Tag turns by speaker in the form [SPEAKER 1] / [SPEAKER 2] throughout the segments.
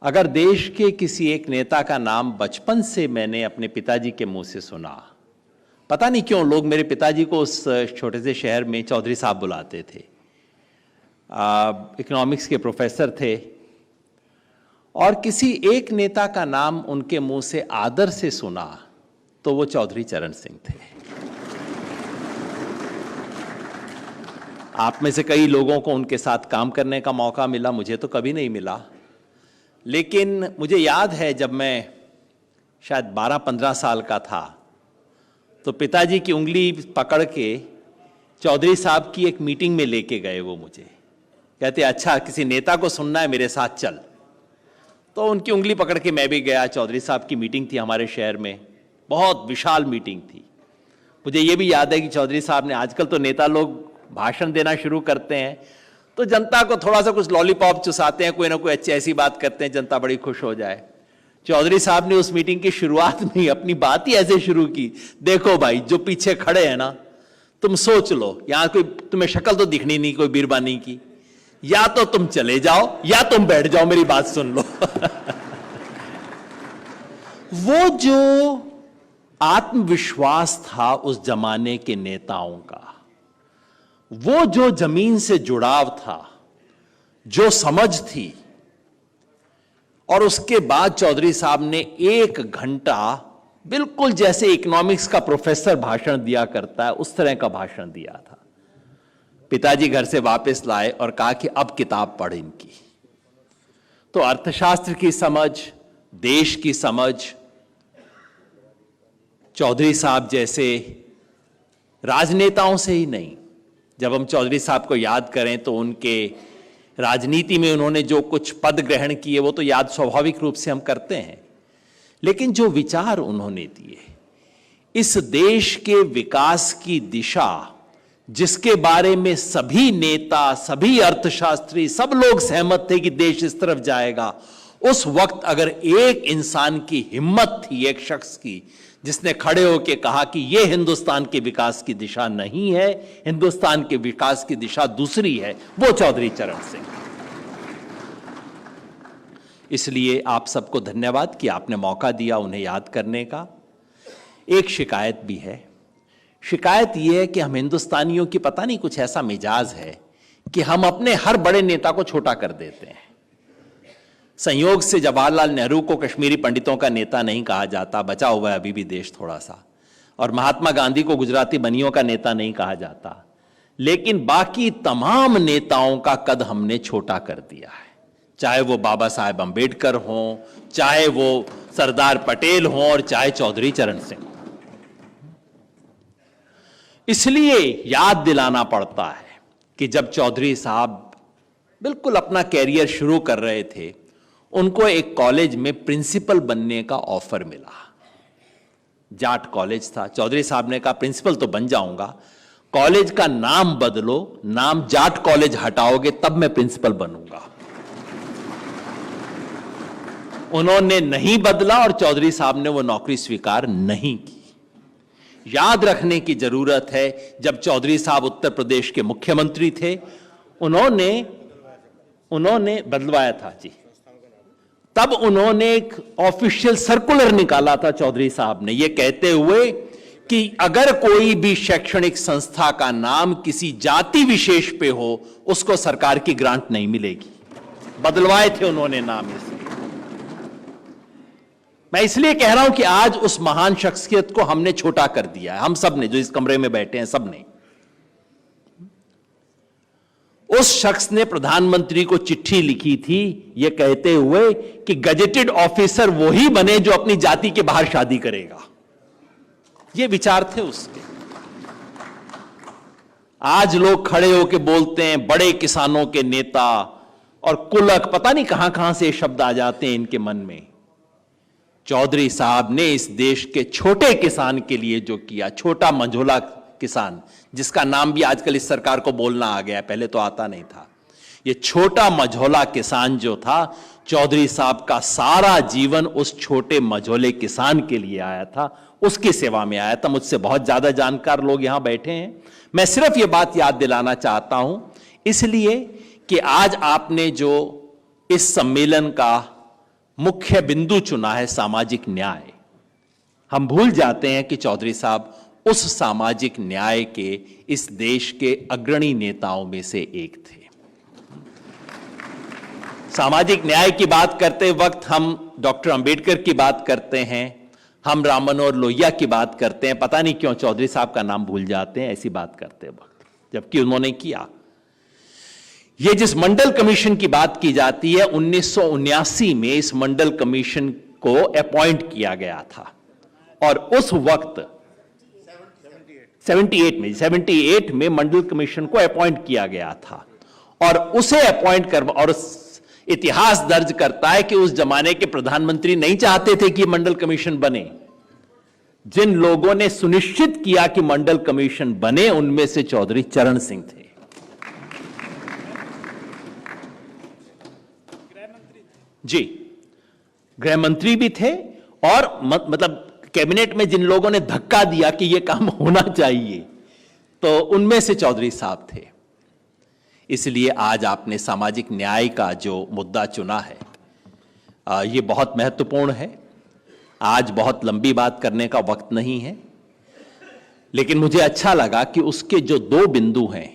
[SPEAKER 1] अगर देश के किसी एक नेता का नाम बचपन से मैंने अपने पिताजी के मुंह से सुना, पता नहीं क्यों लोग मेरे पिताजी को उस छोटे से शहर में चौधरी साहब बुलाते थे। इकोनॉमिक्स के प्रोफेसर थे और किसी एक नेता का नाम उनके मुंह से आदर से सुना तो वो चौधरी चरण सिंह थे। आप में से कई लोगों को उनके साथ काम करने का मौका मिला, मुझे तो कभी नहीं मिला। लेकिन मुझे याद है जब मैं शायद 12-15 साल का था तो पिताजी की उंगली पकड़ के चौधरी साहब की एक मीटिंग में लेके गए। वो मुझे कहते, अच्छा किसी नेता को सुनना है, मेरे साथ चल। तो उनकी उंगली पकड़ के मैं भी गया। चौधरी साहब की मीटिंग थी हमारे शहर में, बहुत विशाल मीटिंग थी। मुझे ये भी याद है कि चौधरी साहब ने, आजकल तो नेता लोग भाषण देना शुरू करते हैं तो जनता को थोड़ा सा कुछ लॉलीपॉप चुसाते हैं, कोई ना कोई अच्छी ऐसी बात करते हैं, जनता बड़ी खुश हो जाए। चौधरी साहब ने उस मीटिंग की शुरुआत में ही अपनी बात ही ऐसे शुरू की, देखो भाई जो पीछे खड़े हैं ना, तुम सोच लो, यहां कोई तुम्हें शक्ल तो दिखनी नहीं कोई बीरबानी की, या तो तुम चले जाओ या तुम बैठ जाओ, मेरी बात सुन लो। वो जो आत्मविश्वास था उस जमाने के नेताओं का, वो जो जमीन से जुड़ाव था, जो समझ थी, और उसके बाद चौधरी साहब ने 1 घंटा बिल्कुल जैसे इकोनॉमिक्स का प्रोफेसर भाषण दिया करता है उस तरह का भाषण दिया था। पिताजी घर से वापस लाए और कहा कि अब किताब पढ़ इनकी। तो अर्थशास्त्र की समझ, देश की समझ, चौधरी साहब जैसे राजनेताओं से ही नहीं, जब हम चौधरी साहब को याद करें तो उनके राजनीति में उन्होंने जो कुछ पद ग्रहण किए वो तो याद स्वाभाविक रूप से हम करते हैं, लेकिन जो विचार उन्होंने दिए, इस देश के विकास की दिशा जिसके बारे में सभी नेता, सभी अर्थशास्त्री, सब लोग सहमत थे कि देश इस तरफ जाएगा, उस वक्त अगर एक इंसान की हिम्मत थी, एक शख्स की, जिसने खड़े होकर कहा कि यह हिंदुस्तान के विकास की दिशा नहीं है, हिंदुस्तान के विकास की दिशा दूसरी है, वो चौधरी चरण सिंह। इसलिए आप सबको धन्यवाद कि आपने मौका दिया उन्हें याद करने का। एक शिकायत भी है। शिकायत यह है कि हम हिंदुस्तानियों की पता नहीं कुछ ऐसा मिजाज है कि हम अपने हर बड़े नेता को छोटा कर देते हैं। संयोग से जवाहरलाल नेहरू को कश्मीरी पंडितों का नेता नहीं कहा जाता, बचा हुआ है अभी भी देश थोड़ा सा, और महात्मा गांधी को गुजराती बनियों का नेता नहीं कहा जाता, लेकिन बाकी तमाम नेताओं का कद हमने छोटा कर दिया है। चाहे वो बाबा साहेब अंबेडकर हों, चाहे वो सरदार पटेल हों, और चाहे चौधरी चरण सिंह। इसलिए याद दिलाना पड़ता है कि जब चौधरी साहब बिल्कुल अपना कैरियर शुरू कर रहे थे, उनको एक कॉलेज में प्रिंसिपल बनने का ऑफर मिला। जाट कॉलेज था। चौधरी साहब ने कहा प्रिंसिपल तो बन जाऊंगा, कॉलेज का नाम बदलो, नाम जाट कॉलेज हटाओगे तब मैं प्रिंसिपल बनूंगा। उन्होंने नहीं बदला और चौधरी साहब ने वो नौकरी स्वीकार नहीं की। याद रखने की जरूरत है, जब चौधरी साहब उत्तर प्रदेश के मुख्यमंत्री थे, उन्होंने बदलवाया था जी, तब उन्होंने एक ऑफिशियल सर्कुलर निकाला था चौधरी साहब ने, यह कहते हुए कि अगर कोई भी शैक्षणिक संस्था का नाम किसी जाति विशेष पे हो, उसको सरकार की ग्रांट नहीं मिलेगी। बदलवाए थे उन्होंने नाम। इसलिए मैं इसलिए कह रहा हूं कि आज उस महान शख्सियत को हमने छोटा कर दिया है, हम सब ने, जो इस कमरे में बैठे हैं सब ने। उस शख्स ने प्रधानमंत्री को चिट्ठी लिखी थी यह कहते हुए कि गजेटेड ऑफिसर वही बने जो अपनी जाति के बाहर शादी करेगा। ये विचार थे उसके। आज लोग खड़े होकर बोलते हैं बड़े किसानों के नेता, और कुलक, पता नहीं कहां कहां से शब्द आ जाते हैं इनके मन में। चौधरी साहब ने इस देश के छोटे किसान के लिए जो किया, छोटा मंझोला किसान, जिसका नाम भी आजकल इस सरकार को बोलना आ गया, पहले तो आता नहीं था। ये छोटा मझोला किसान जो था, चौधरी साहब का सारा जीवन उस छोटे मझोले किसान के लिए आया था, उसकी सेवा में आया था। मुझसे बहुत ज्यादा जानकार लोग यहां बैठे हैं। मैं सिर्फ ये बात याद दिलाना चाहता हूं, इसलिए कि आज आपने जो इस सम्मेलन का मुख्य बिंदु चुना है सामाजिक न्याय। हम भूल जाते हैं कि चौधरी साहब उस सामाजिक न्याय के इस देश के अग्रणी नेताओं में से एक थे। सामाजिक न्याय की बात करते वक्त हम डॉक्टर अंबेडकर की बात करते हैं, हम राम मनोहर लोहिया की बात करते हैं, पता नहीं क्यों चौधरी साहब का नाम भूल जाते हैं ऐसी बात करते वक्त, जबकि उन्होंने किया। यह जिस मंडल कमीशन की बात की जाती है, 1979 में इस मंडल कमीशन को अपॉइंट किया गया था और उस वक्त 78 में मंडल कमीशन को अपॉइंट किया गया था और उसे अपॉइंट कर, और इतिहास दर्ज करता है कि उस जमाने के प्रधानमंत्री नहीं चाहते थे कि मंडल कमीशन बने। जिन लोगों ने सुनिश्चित किया कि मंडल कमीशन बने उनमें से चौधरी चरण सिंह थे। जी, गृह मंत्री भी थे और मतलब कैबिनेट में जिन लोगों ने धक्का दिया कि यह काम होना चाहिए तो उनमें से चौधरी साहब थे। इसलिए आज आपने सामाजिक न्याय का जो मुद्दा चुना है यह बहुत महत्वपूर्ण है। आज बहुत लंबी बात करने का वक्त नहीं है, लेकिन मुझे अच्छा लगा कि उसके जो दो बिंदु हैं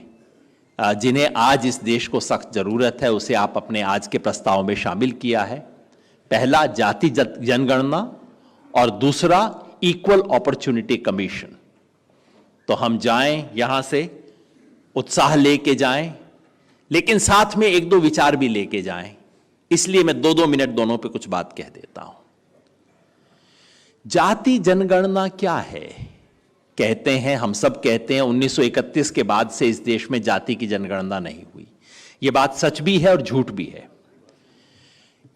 [SPEAKER 1] जिन्हें आज इस देश को सख्त जरूरत है उसे आप अपने आज के प्रस्ताव में शामिल किया है। पहला जाति जनगणना और दूसरा इक्वल अपॉर्चुनिटी कमीशन। तो हम जाएं यहां से उत्साह लेके जाएं, लेकिन साथ में एक दो विचार भी लेके जाएं। इसलिए मैं 2-2 मिनट दोनों पे कुछ बात कह देता हूं। जाति जनगणना क्या है? कहते हैं, हम सब कहते हैं 1931 के बाद से इस देश में जाति की जनगणना नहीं हुई। यह बात सच भी है और झूठ भी है।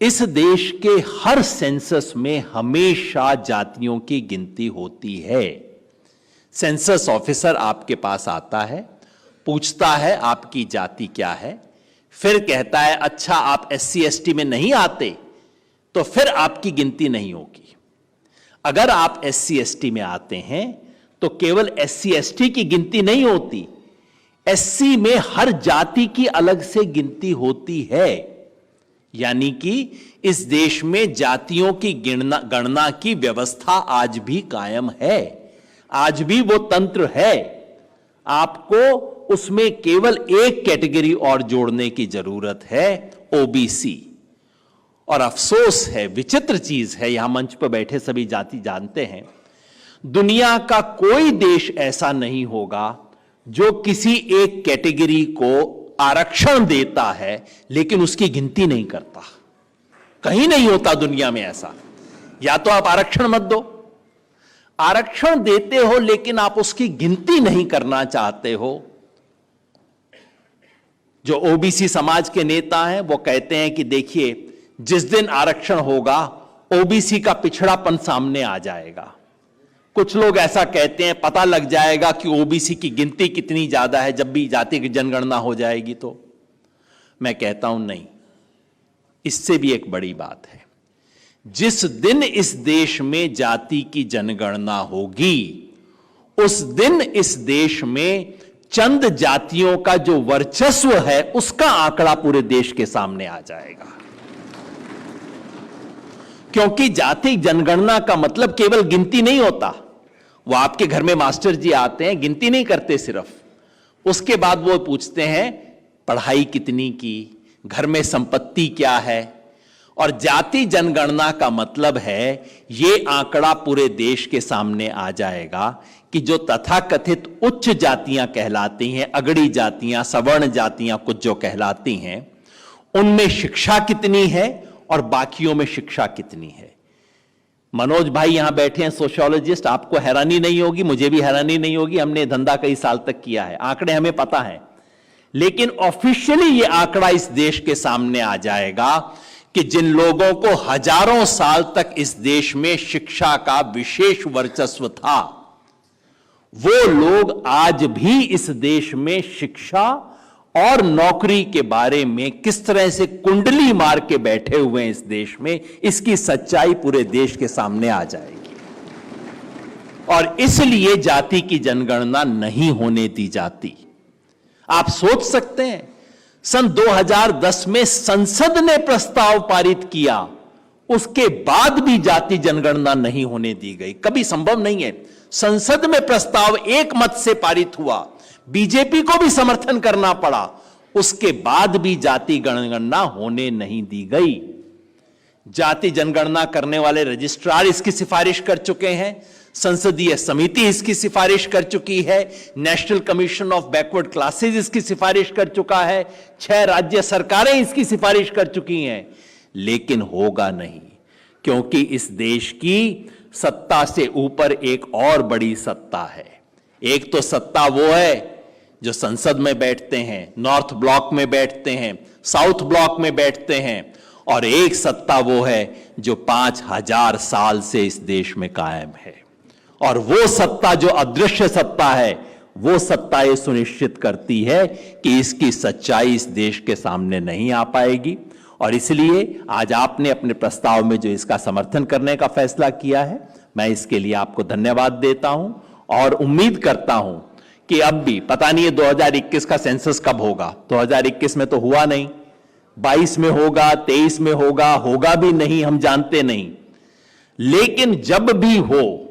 [SPEAKER 1] इस देश के हर सेंसस में हमेशा जातियों की गिनती होती है। सेंसस ऑफिसर आपके पास आता है, पूछता है आपकी जाति क्या है, फिर कहता है अच्छा आप SC ST में नहीं आते तो फिर आपकी गिनती नहीं होगी। अगर आप SC ST में आते हैं तो केवल SC ST की गिनती नहीं होती, SC में हर जाति की अलग से गिनती होती है। यानी कि इस देश में जातियों की गणना की व्यवस्था आज भी कायम है, आज भी वो तंत्र है। आपको उसमें केवल एक कैटेगरी और जोड़ने की जरूरत है, OBC। और अफसोस है, विचित्र चीज है, यहां मंच पर बैठे सभी जाति जानते हैं, दुनिया का कोई देश ऐसा नहीं होगा जो किसी एक कैटेगरी को आरक्षण देता है लेकिन उसकी गिनती नहीं करता। कहीं नहीं होता दुनिया में ऐसा। या तो आप आरक्षण मत दो, आरक्षण देते हो लेकिन आप उसकी गिनती नहीं करना चाहते हो। जो OBC समाज के नेता हैं वो कहते हैं कि देखिए जिस दिन आरक्षण होगा OBC का पिछड़ापन सामने आ जाएगा। कुछ लोग ऐसा कहते हैं पता लग जाएगा कि OBC की गिनती कितनी ज्यादा है जब भी जाति की जनगणना हो जाएगी। तो मैं कहता हूं नहीं, इससे भी एक बड़ी बात है। जिस दिन इस देश में जाति की जनगणना होगी उस दिन इस देश में चंद जातियों का जो वर्चस्व है उसका आंकड़ा पूरे देश के सामने आ जाएगा। क्योंकि जाति जनगणना का मतलब केवल गिनती नहीं होता। वो आपके घर में मास्टर जी आते हैं, गिनती नहीं करते सिर्फ, उसके बाद वो पूछते हैं पढ़ाई कितनी की, घर में संपत्ति क्या है। और जाति जनगणना का मतलब है ये आंकड़ा पूरे देश के सामने आ जाएगा कि जो तथाकथित उच्च जातियां कहलाती हैं, अगड़ी जातियां, सवर्ण जातियां कुछ जो कहलाती हैं, उनमें शिक्षा कितनी है और बाकियों में शिक्षा कितनी है। मनोज भाई यहां बैठे हैं सोशियोलॉजिस्ट, आपको हैरानी नहीं होगी, मुझे भी हैरानी नहीं होगी, हमने धंधा कई साल तक किया है, आंकड़े हमें पता है। लेकिन ऑफिशियली यह आंकड़ा इस देश के सामने आ जाएगा कि जिन लोगों को हजारों साल तक इस देश में शिक्षा का विशेष वर्चस्व था, वो लोग आज भी इस देश में शिक्षा और नौकरी के बारे में किस तरह से कुंडली मार के बैठे हुए हैं इस देश में, इसकी सच्चाई पूरे देश के सामने आ जाएगी। और इसलिए जाति की जनगणना नहीं होने दी जाती। आप सोच सकते हैं सन 2010 में संसद ने प्रस्ताव पारित किया उसके बाद भी जाति जनगणना नहीं होने दी गई। कभी संभव नहीं है। संसद में प्रस्ताव एक मत से पारित हुआ, बीजेपी को भी समर्थन करना पड़ा, उसके बाद भी जाति जनगणना होने नहीं दी गई। जाति जनगणना करने वाले रजिस्ट्रार इसकी सिफारिश कर चुके हैं, संसदीय समिति इसकी सिफारिश कर चुकी है, national commission of backward classes इसकी सिफारिश कर चुका है, 6 राज्य सरकारें इसकी सिफारिश कर चुकी हैं, लेकिन होगा नहीं, क्योंकि इस देश की सत्ता से ऊपर एक और बड़ी सत्ता है। एक तो सत्ता वो है जो संसद में बैठते हैं, नॉर्थ ब्लॉक में बैठते हैं, साउथ ब्लॉक में बैठते हैं, और एक सत्ता वो है जो 5000 साल से इस देश में कायम है। और वो सत्ता जो अदृश्य सत्ता है, वो सत्ता ये सुनिश्चित करती है कि इसकी सच्चाई इस देश के सामने नहीं आ पाएगी। और इसलिए आज आपने अपने प्रस्ताव में जो इसका समर्थन करने का फैसला किया है, मैं इसके लिए आपको धन्यवाद देता हूं और उम्मीद करता हूं कि अब भी, पता नहीं है 2021 का सेंसस कब होगा, 2021 में तो हुआ नहीं, 22 में होगा, 23 में होगा, होगा भी नहीं, हम जानते नहीं, लेकिन जब भी हो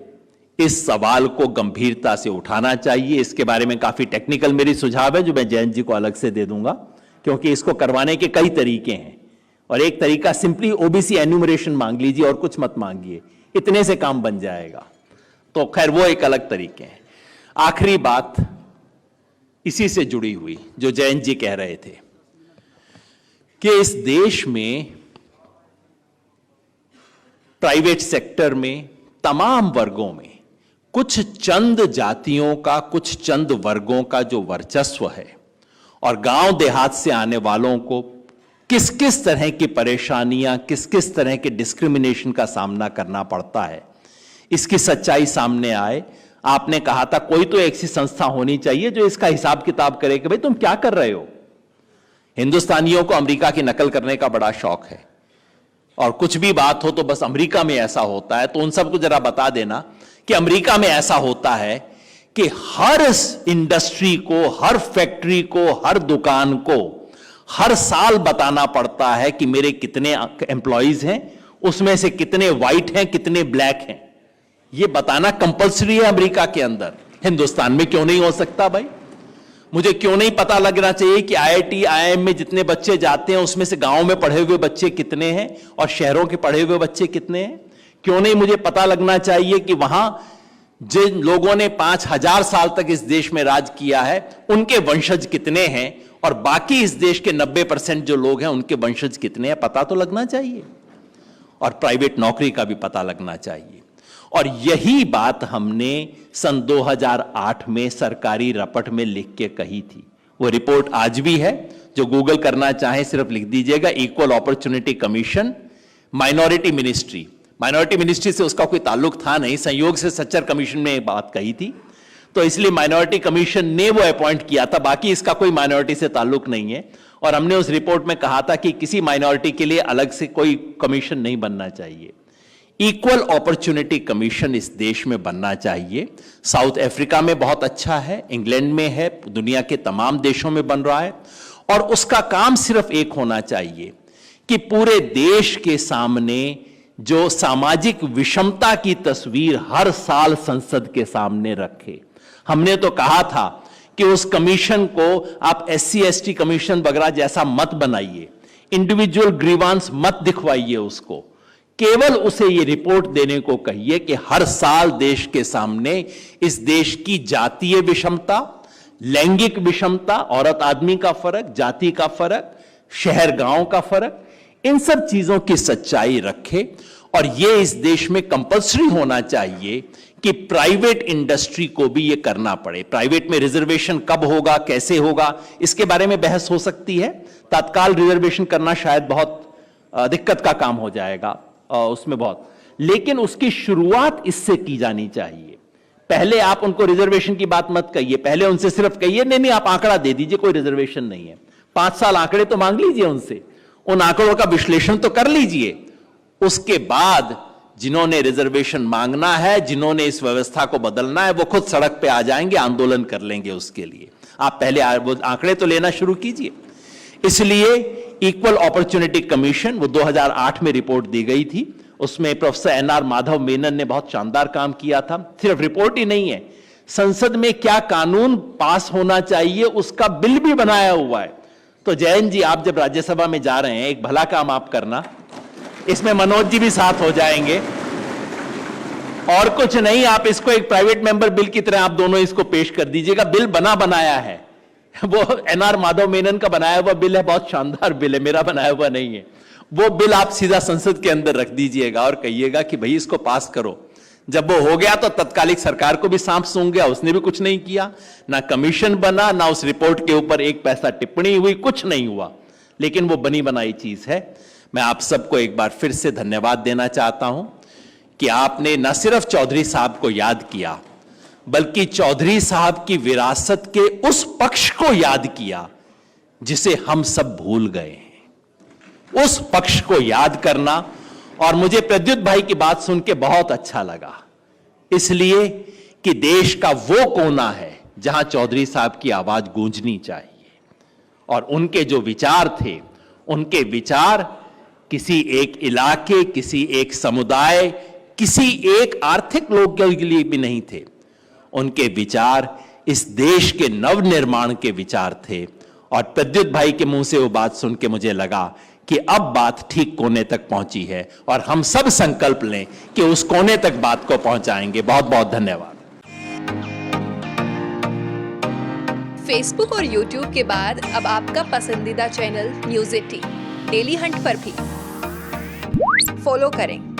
[SPEAKER 1] इस सवाल को गंभीरता से उठाना चाहिए। इसके बारे में काफी टेक्निकल मेरी सुझाव है जो मैं जयंत जी को अलग से दे दूंगा, क्योंकि इसको करवाने के कई तरीके हैं। और एक तरीका सिंपली ओबीसी एन्यूमरेशन मांग लीजिए और कुछ मत मांगिए, इतने से काम बन जाएगा। तो खैर वो एक अलग तरीके हैं। आखिरी बात इसी से जुड़ी हुई जो जयंत जी कह रहे थे कि इस देश में प्राइवेट सेक्टर में तमाम वर्गों में कुछ चंद जातियों का, कुछ चंद वर्गों का जो वर्चस्व है, और गांव देहात से आने वालों को किस किस तरह की परेशानियां, किस किस तरह के डिस्क्रिमिनेशन का सामना करना पड़ता है, इसकी सच्चाई सामने आए। आपने कहा था कोई तो ऐसी संस्था होनी चाहिए जो इसका हिसाब किताब करे कि भाई तुम क्या कर रहे हो। हिंदुस्तानियों को अमेरिका की नकल करने का बड़ा शौक है, और कुछ भी बात हो तो बस अमेरिका में ऐसा होता है। तो उन सबको जरा बता देना कि अमेरिका में ऐसा होता है कि हर इंडस्ट्री को, हर फैक्ट्री को, हर दुकान को हर साल बताना पड़ता है कि मेरे कितने एम्प्लॉइज हैं, उसमें से कितने व्हाइट हैं, कितने ब्लैक हैं। यह बताना कंपलसरी है अमेरिका के अंदर। हिंदुस्तान में क्यों नहीं हो सकता भाई? मुझे क्यों नहीं पता लगना चाहिए कि आईआईटी, आईआईएम में जितने बच्चे जाते हैं उसमें से गांव में पढ़े हुए बच्चे कितने हैं और शहरों के पढ़े हुए बच्चे कितने हैं? क्यों नहीं मुझे पता लगना चाहिए कि वहां जिन लोगों ने 5000 साल तक इस देश में राज किया है उनके वंशज कितने हैं, और बाकी इस देश के 90% जो लोग हैं उनके वंशज कितने हैं? पता तो लगना चाहिए। और प्राइवेट नौकरी का भी पता लगना चाहिए। और यही बात हमने सन 2008 में सरकारी रपट में लिख के कही थी। वो रिपोर्ट आज भी है, जो गूगल करना चाहे सिर्फ लिख दीजिएगा, equal opportunity commission, minority ministry. Minority ministry से उसका कोई ताल्लुक था नहीं, संयोग से सच्चर कमीशन में एक बात कही थी, तो इसलिए माइनॉरिटी कमीशन ने वो अपॉइंट किया था, बाकी इसका कोई माइनॉरिटी से ताल्लुक नहीं है। और हमने उस रिपोर्ट में कहा था कि किसी माइनॉरिटी के लिए अलग से कोई कमीशन नहीं बनना चाहिए। इक्वल अपॉर्चुनिटी कमीशन इस देश में बनना चाहिए। साउथ अफ्रीका में बहुत अच्छा है, इंग्लैंड में है, दुनिया के तमाम देशों में बन रहा है। और उसका काम सिर्फ एक होना चाहिए कि पूरे देश के सामने जो सामाजिक विषमता की तस्वीर हर साल संसद के सामने रखे। हमने तो कहा था कि उस कमीशन को आप एससी एसटी कमीशन वगैरह जैसा मत बनाइए, इंडिविजुअल ग्रीवांस मत दिखवाइए उसको, केवल उसे यह रिपोर्ट देने को कहिए कि हर साल देश के सामने इस देश की जातीय विषमता, लैंगिक विषमता, औरत आदमी का फर्क, जाति का फर्क, शहर गांव का फर्क, इन सब चीजों की सच्चाई रखे। और यह इस देश में कंपल्सरी होना चाहिए कि प्राइवेट इंडस्ट्री को भी यह करना पड़े। प्राइवेट में रिजर्वेशन कब होगा, कैसे होगा, इसके बारे में बहस हो सकती है। तत्काल रिजर्वेशन करना शायद बहुत दिक्कत का काम हो जाएगा उसमें बहुत, लेकिन उसकी शुरुआत इससे की जानी चाहिए। पहले आप उनको रिजर्वेशन की बात मत कहिए, पहले उनसे सिर्फ कहिए नहीं आप आंकड़ा दे दीजिए, कोई रिजर्वेशन नहीं है। 5 साल आंकड़े तो मांग लीजिए उनसे, उन आंकड़ों का विश्लेषण तो कर लीजिए। उसके बाद जिन्होंने रिजर्वेशन मांगना है, जिन्होंने इस व्यवस्था को बदलना है, वो खुद सड़क पे आ जाएंगे, आंदोलन कर लेंगे उसके लिए। आप पहले वो आंकड़े तो लेना शुरू कीजिए। इसलिए इक्वल अपॉर्चुनिटी कमीशन, वो 2008 में रिपोर्ट दी गई थी। उसमें प्रोफेसर एनआर माधव मेनन ने बहुत शानदार काम किया था। सिर्फ रिपोर्ट ही नहीं है, संसद में क्या कानून पास होना चाहिए उसका बिल भी बनाया हुआ है। तो जयंत जी, आप जब राज्यसभा में जा रहे हैं, एक भला काम आप करना, इसमें मनोज जी भी साथ हो जाएंगे। और कुछ नहीं, आप इसको एक प्राइवेट मेंबर बिल की तरह आप दोनों इसको पेश कर दीजिएगा। बिल बना बनाया है, वो एनआर माधव मेनन का बनाया हुआ बिल है, बहुत शानदार बिल है, मेरा बनाया हुआ नहीं है। वो बिल आप सीधा संसद के अंदर रख दीजिएगा और कहिएगा कि भाई इसको पास करो। जब वो हो गया तो तत्कालिक सरकार को भी सांप सूंघ गया, उसने भी कुछ नहीं किया, ना कमीशन बना, ना उस रिपोर्ट के ऊपर एक पैसा टिप्पणी हुई, कुछ नहीं हुआ। लेकिन वो बनी बनाई चीज है। मैं आप सबको एक बार फिर से धन्यवाद देना चाहता हूं कि आपने न सिर्फ चौधरी साहब को याद किया, बल्कि चौधरी साहब की विरासत के उस पक्ष को याद किया जिसे हम सब भूल गए हैं। उस पक्ष को याद करना, और मुझे प्रद्युत भाई की बात सुन के बहुत अच्छा लगा, इसलिए कि देश का वो कोना है जहां चौधरी साहब की आवाज गूंजनी चाहिए। और उनके जो विचार थे, उनके विचार किसी एक इलाके, किसी एक समुदाय, किसी एक आर्थिक लोग के लिए भी नहीं थे। उनके विचार इस देश के नवनिर्माण के विचार थे। और प्रद्युत भाई के मुंह से वो बात सुन के मुझे लगा कि अब बात ठीक कोने तक पहुंची है, और हम सब संकल्प लें कि उस कोने तक बात को पहुंचाएंगे। बहुत बहुत धन्यवाद।
[SPEAKER 2] फेसबुक और यूट्यूब के बाद अब आपका पसंदीदा चैनल न्यूज़ 18 डेली हंट पर भी फॉलो करें।